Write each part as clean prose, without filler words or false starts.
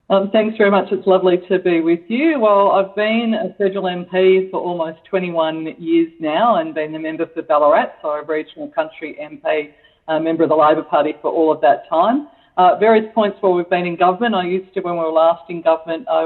Thanks very much. It's lovely to be with you. Well, I've been a federal MP for almost 21 years now and been the member for Ballarat, so a regional country MP, a member of the Labor Party for all of that time. Various points while we've been in government. When we were last in government, I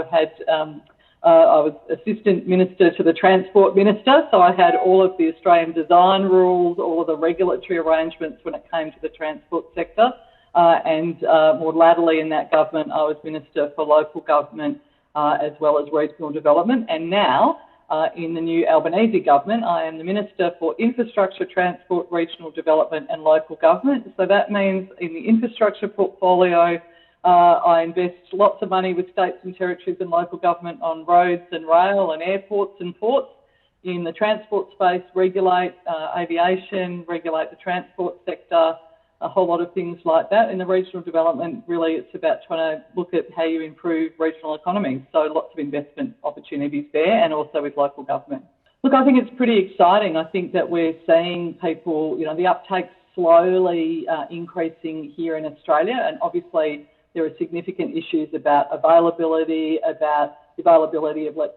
was Assistant Minister to the Transport Minister, so I had all of the Australian design rules, all of the regulatory arrangements when it came to the transport sector. And more latterly in that government, I was Minister for Local Government as well as Regional Development. And now, in the new Albanese government, I am the Minister for Infrastructure, Transport, Regional Development and Local Government. So that means in the infrastructure portfolio, I invest lots of money with states and territories and local government on roads and rail and airports and ports. In the transport space, regulate aviation, regulate the transport sector, a whole lot of things like that. In the regional development, really, it's about trying to look at how you improve regional economies. So lots of investment opportunities there and also with local government. Look, I think it's pretty exciting. I think that we're seeing people, the uptake slowly increasing here in Australia. And obviously, there are significant issues about availability of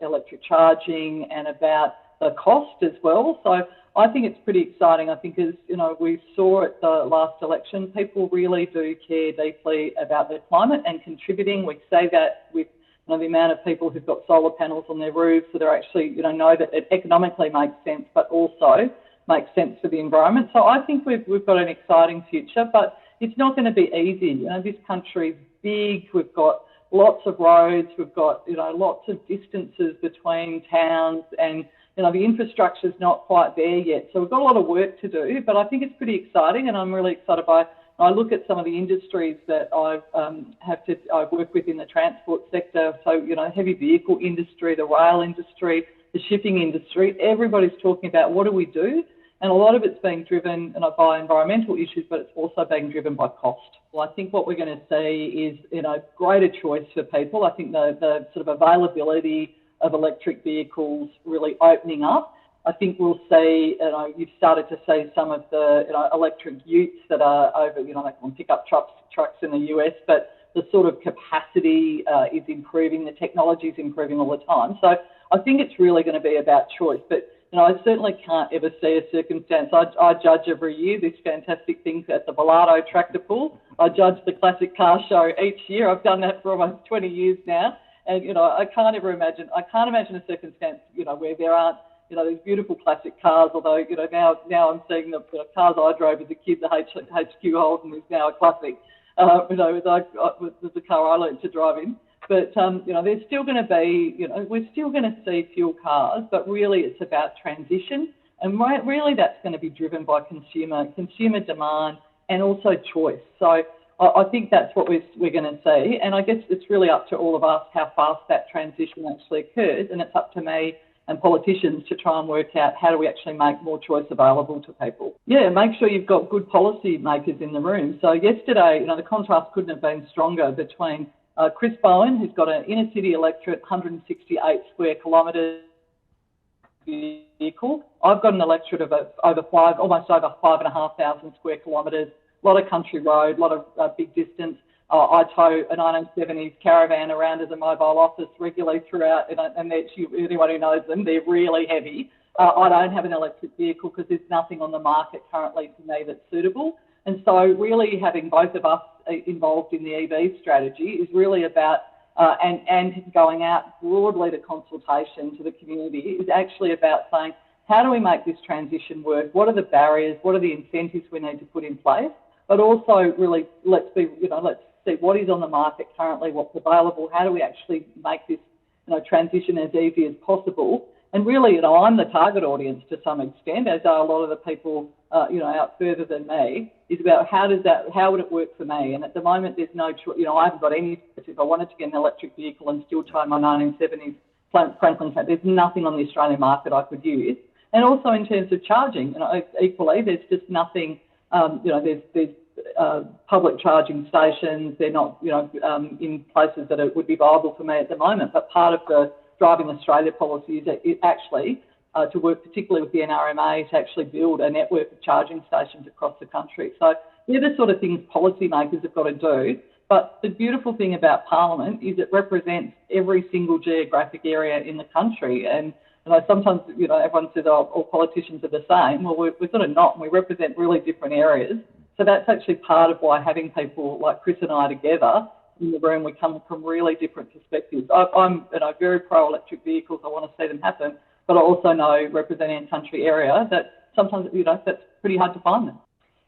electric charging and about the cost as well. So I think it's pretty exciting. I think as we saw at the last election, people really do care deeply about their climate and contributing. We say that with the amount of people who've got solar panels on their roofs, so they're actually know that it economically makes sense, but also makes sense for the environment. So I think we've got an exciting future, but it's not going to be easy. This country's big. We've got lots of roads. We've got lots of distances between towns and the infrastructure's not quite there yet. So we've got a lot of work to do, but I think it's pretty exciting, and I'm really excited by. I look at some of the industries that I work with in the transport sector. So heavy vehicle industry, the rail industry, the shipping industry. Everybody's talking about what do we do, and a lot of it's being driven by environmental issues, but it's also being driven by cost. Well, I think what we're going to see is greater choice for people. I think the sort of availability of electric vehicles really opening up. I think we'll see, you've started to see some of the electric utes that are over, they can pick up trucks in the US, but the sort of capacity is improving, the technology is improving all the time. So I think it's really going to be about choice. But I certainly can't ever see a circumstance. I judge every year this fantastic thing at the Bellardo tractor pull. I judge the classic car show each year. I've done that for almost 20 years now. And, I can't imagine a circumstance, where there aren't, these beautiful classic cars, although, now I'm seeing the cars I drove as a kid, the HQ Holden is now a classic, was the car I learned to drive in. But, there's still going to be, we're still going to see fuel cars, but really it's about transition. And really that's going to be driven by consumer demand and also choice. So I think that's what we're going to see. And I guess it's really up to all of us how fast that transition actually occurs. And it's up to me and politicians to try and work out how do we actually make more choice available to people. Yeah, make sure you've got good policy makers in the room. So yesterday, the contrast couldn't have been stronger between Chris Bowen, who's got an inner city electorate, 168 square kilometres vehicle. I've got an electorate of almost over 5,500 square kilometres. A lot of country road, a lot of big distance. I tow a 1970s caravan around as a mobile office regularly throughout, and anyone who knows them, they're really heavy. I don't have an electric vehicle because there's nothing on the market currently for me that's suitable. And so really having both of us involved in the EV strategy is really about, and going out broadly to consultation to the community, is actually about saying, how do we make this transition work? What are the barriers? What are the incentives we need to put in place? But also really let's see what is on the market currently, what's available, how do we actually make this transition as easy as possible. And really, I'm the target audience to some extent, as are a lot of the people out further than me, is about how would it work for me? And at the moment there's no choice. I haven't got any choice. If I wanted to get an electric vehicle and still tow my 1970s Franklin car, there's nothing on the Australian market I could use. And also in terms of charging, equally, there's just nothing. There's public charging stations. They're not, in places that it would be viable for me at the moment. But part of the Driving Australia policy is actually to work particularly with the NRMA to actually build a network of charging stations across the country. So they're the sort of things policymakers have got to do. But the beautiful thing about Parliament is it represents every single geographic area in the country. And sometimes, everyone says, oh, all politicians are the same. Well, we're sort of not, and we represent really different areas. So that's actually part of why having people like Chris and I together in the room, we come from really different perspectives. I'm very pro-electric vehicles. I want to see them happen. But I also know, representing a country area, that sometimes, that's pretty hard to find them.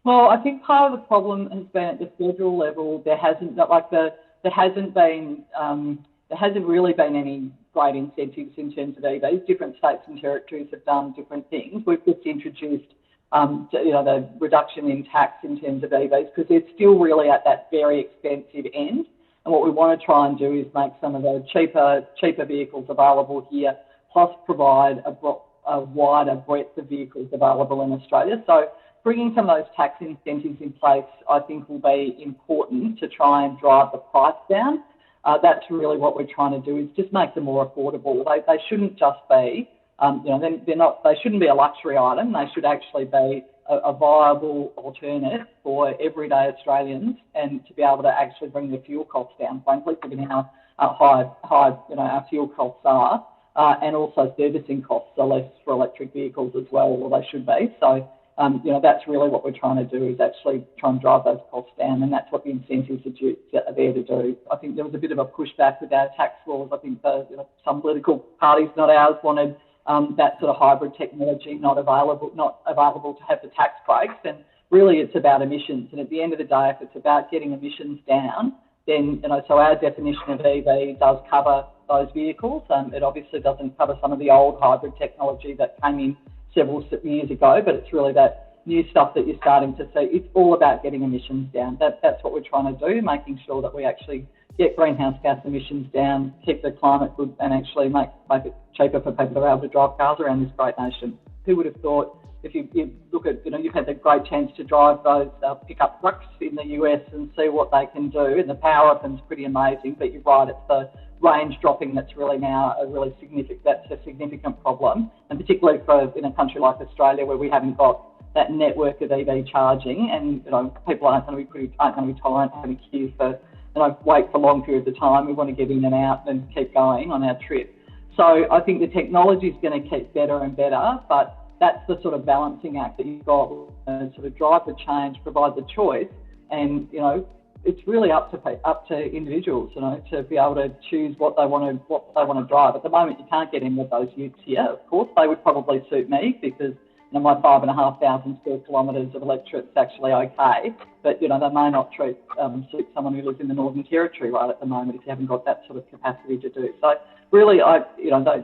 Well, I think part of the problem has been at the federal level. There hasn't really been any great incentives in terms of EVs. Different states and territories have done different things. We've just introduced, the reduction in tax in terms of EVs because they're still really at that very expensive end. And what we want to try and do is make some of the cheaper vehicles available here, plus provide a wider breadth of vehicles available in Australia. So bringing some of those tax incentives in place, I think, will be important to try and drive the price down. That's really what we're trying to do, is just make them more affordable. They shouldn't just be, they shouldn't be a luxury item. They should actually be a viable alternative for everyday Australians, and to be able to actually bring their fuel costs down, frankly, given how high our fuel costs are, and also servicing costs are less for electric vehicles as well, or they should be. So, that's really what we're trying to do, is actually try and drive those costs down, and that's what the incentives are there to do. I think there was a bit of a pushback with our tax laws. I think some political parties, not ours, wanted that sort of hybrid technology not available to have the tax breaks. And really, it's about emissions. And at the end of the day, if it's about getting emissions down, then so our definition of EV does cover those vehicles. It obviously doesn't cover some of the old hybrid technology that came in several years ago, but it's really that new stuff that you're starting to see. It's all about getting emissions down. That's what we're trying to do, making sure that we actually get greenhouse gas emissions down, keep the climate good, and actually make it cheaper for people to be able to drive cars around this great nation. Who would have thought, if you look at, you've had the great chance to drive those pickup trucks in the US and see what they can do, and the power of them is pretty amazing, but you're right, it's the range dropping that's really now a significant problem, and particularly in a country like Australia where we haven't got that network of EV charging, and people aren't going to be tolerant having a queue for wait for long periods of time. We want to get in and out and keep going on our trip. So I think the technology is going to keep better and better, but that's the sort of balancing act that you've got to sort of drive the change, provide the choice, and it's really up to individuals, to be able to choose what they want to drive. At the moment, you can't get in with those utes here. Of course, they would probably suit me because my 5,500 square kilometres of electorate's actually okay, but they may not suit someone who lives in the Northern Territory right at the moment if you haven't got that sort of capacity to do. So really,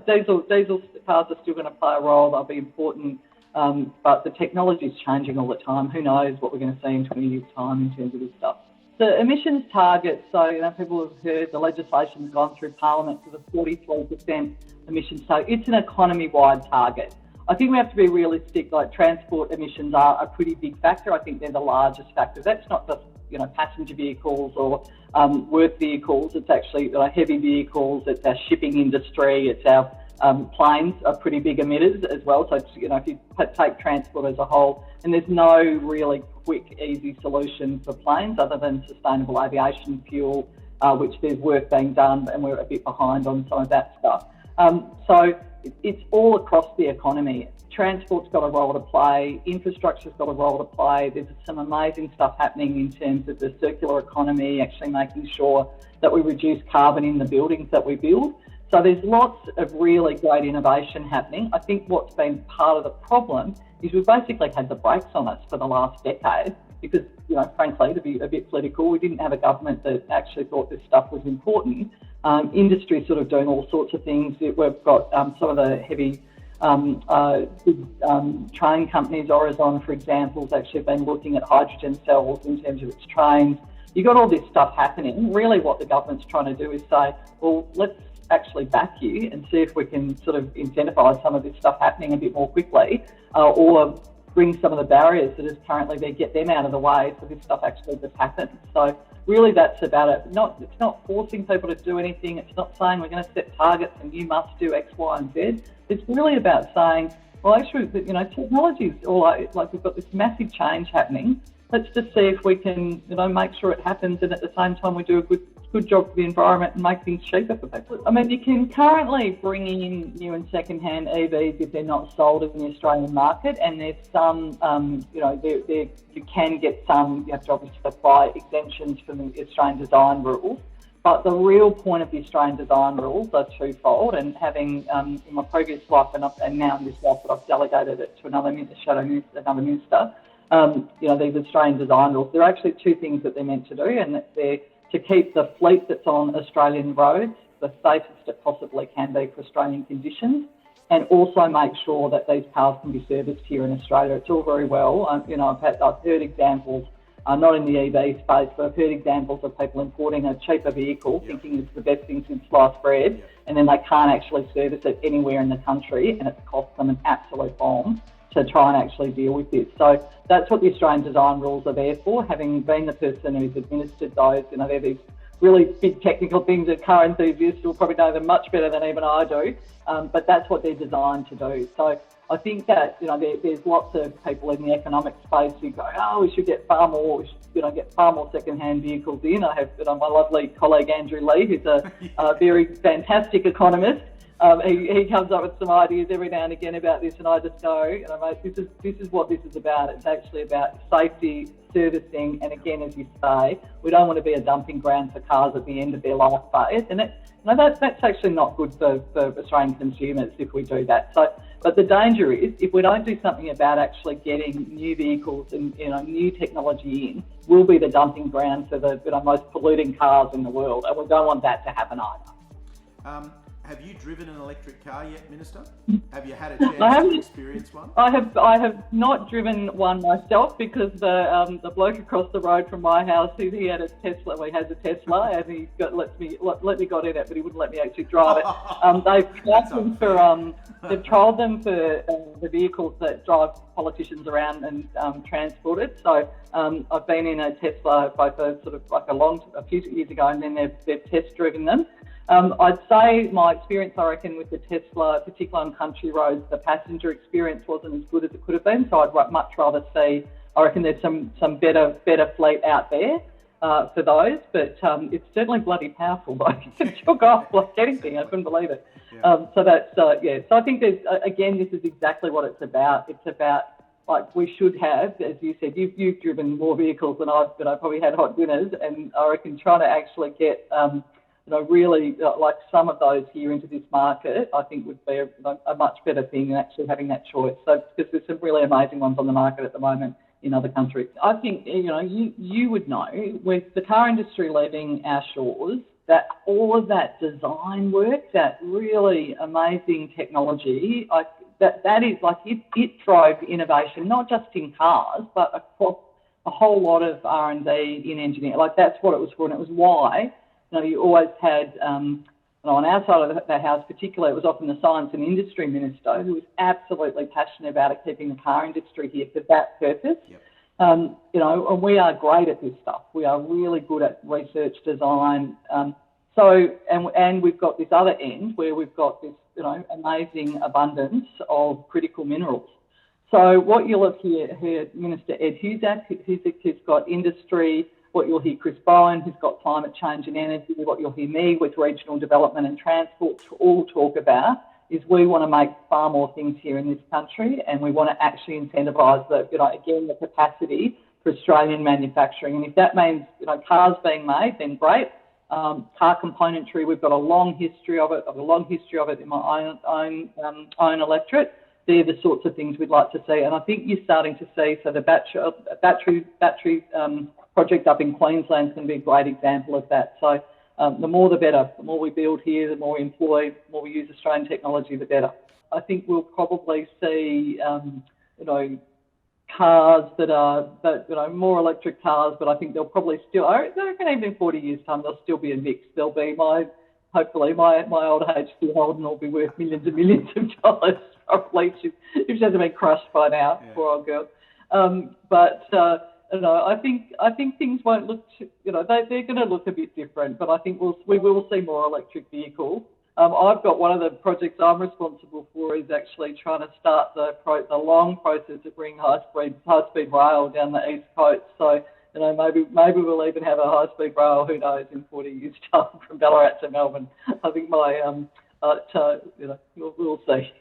diesel cars are still going to play a role. They'll be important, but the technology is changing all the time. Who knows what we're going to see in 20 years' time in terms of this stuff. The emissions targets, so people have heard the legislation's gone through Parliament for the 43% emissions target. It's an economy-wide target. I think we have to be realistic. Like, transport emissions are a pretty big factor. I think they're the largest factor. That's not just passenger vehicles or work vehicles. It's actually heavy vehicles. It's our shipping industry. It's our planes are pretty big emitters as well. So if you take transport as a whole, and there's no really quick, easy solution for planes other than sustainable aviation fuel, which there's work being done, and we're a bit behind on some of that stuff. So it's all across the economy. Transport's got a role to play, infrastructure's got a role to play. There's some amazing stuff happening in terms of the circular economy, actually making sure that we reduce carbon in the buildings that we build. So there's lots of really great innovation happening. I think what's been part of the problem is we've basically had the brakes on us for the last decade because, frankly, to be a bit political, we didn't have a government that actually thought this stuff was important. Industry sort of doing all sorts of things. We've got some of the heavy train companies, Horizon, for example, has actually been looking at hydrogen cells in terms of its trains. You've got all this stuff happening. Really what the government's trying to do is say, well, let's actually back you and see if we can sort of incentivise some of this stuff happening a bit more quickly, or bring some of the barriers that is currently there, get them out of the way so this stuff actually just happens. So really that's about it. It's not forcing people to do anything. It's not saying we're going to set targets and you must do X, Y and Z. It's really about saying, well, actually, technology is all like we've got this massive change happening. let's just see if we can, make sure it happens, and at the same time we do a good job for the environment and make things cheaper for people. I mean, you can currently bring in new and second-hand EVs if they're not sold in the Australian market, and there's some, you can get some, you have to obviously apply exemptions from the Australian design rules. But the real point of the Australian design rules are twofold, and having, in my previous life and now in this life, but I've delegated it to another minister, these Australian design rules, there are actually two things that they're meant to do, and they're to keep the fleet that's on Australian roads the safest it possibly can be for Australian conditions, and also make sure that these cars can be serviced here in Australia. It's all very well, I've heard examples, not in the EV space, but I've heard examples of people importing a cheaper vehicle, thinking it's the best thing since sliced bread, and then they can't actually service it anywhere in the country, and it costs them an absolute bomb to try and actually deal with this. So that's what the Australian design rules are there for. Having been the person who's administered those, they're these really big technical things that car enthusiasts will probably know them much better than even I do, but that's what they're designed to do. So I think that, there's lots of people in the economic space who go, we should get far more, second-hand vehicles in. I have my lovely colleague Andrew Lee, who's a very fantastic economist. He comes up with some ideas every now and again about this, and I just go, mate, this is what this is about. It's actually about safety, servicing, and again, as you say, we don't want to be a dumping ground for cars at the end of their life phase, and that's actually not good for Australian consumers if we do that. So, but the danger is if we don't do something about actually getting new vehicles and new technology in, we'll be the dumping ground for the most polluting cars in the world, and we don't want that to happen either. Have you driven an electric car yet, Minister? Have you had a chance to experience one? I have not driven one myself, because the bloke across the road from my house, he had a Tesla. Well, he has a Tesla, and he let me got in it, but he wouldn't let me actually drive it. They've trialled them for the vehicles that drive politicians around and transport it. So I've been in a Tesla both a few years ago, and then they've test driven them. I'd say my experience, I reckon, with the Tesla, particularly on country roads, the passenger experience wasn't as good as it could have been. So I'd much rather see, I reckon there's some better fleet out there for those, but it's certainly bloody powerful. Like, it took off like anything. I couldn't believe it. Yeah. So that's, So I think there's, again, this is exactly what it's about. It's about, like, we should have, as you said, you've driven more vehicles than I've probably had hot dinners, and I reckon trying to actually get, really like some of those here into this market, I think would be a much better thing than actually having that choice. So, because there's some really amazing ones on the market at the moment in other countries. I think, you would know, with the car industry leaving our shores, that all of that design work, that really amazing technology, that is like, it drove innovation, not just in cars, but across a whole lot of R&D in engineering. Like, that's what it was for, and it was why you always had, on our side of the house particularly, it was often the science and industry minister who was absolutely passionate about it, keeping the car industry here for that purpose. Yep. And we are great at this stuff. We are really good at research, design. And we've got this other end where we've got this, amazing abundance of critical minerals. So what you'll have heard Minister Ed Husak, who's got industry, what you'll hear Chris Bowen, who's got climate change and energy, what you'll hear me with regional development and transport, to all talk about is we want to make far more things here in this country, and we want to actually incentivise the capacity for Australian manufacturing. And if that means, cars being made, then great. Car componentry, we've got a long history of it. I've got a long history of it in my own electorate. They're the sorts of things we'd like to see, and I think you're starting to see. So the battery project up in Queensland is going to be a great example of that. So the more the better. The more we build here, the more we employ, the more we use Australian technology, the better. I think we'll probably see, cars that are, more electric cars, but I think they'll probably still, I reckon even in 40 years' time, they'll still be a mix. They'll be hopefully my old HQ Holden will be worth millions and millions of dollars, probably, if she hasn't been crushed by now, poor old girl. I think things won't look, they're going to look a bit different, but I think we will see more electric vehicles. I've got one of the projects I'm responsible for is actually trying to start the long process of bringing high-speed rail down the east coast. So, maybe we'll even have a high-speed rail, who knows, in 40 years' time from Ballarat to Melbourne. I think we'll see.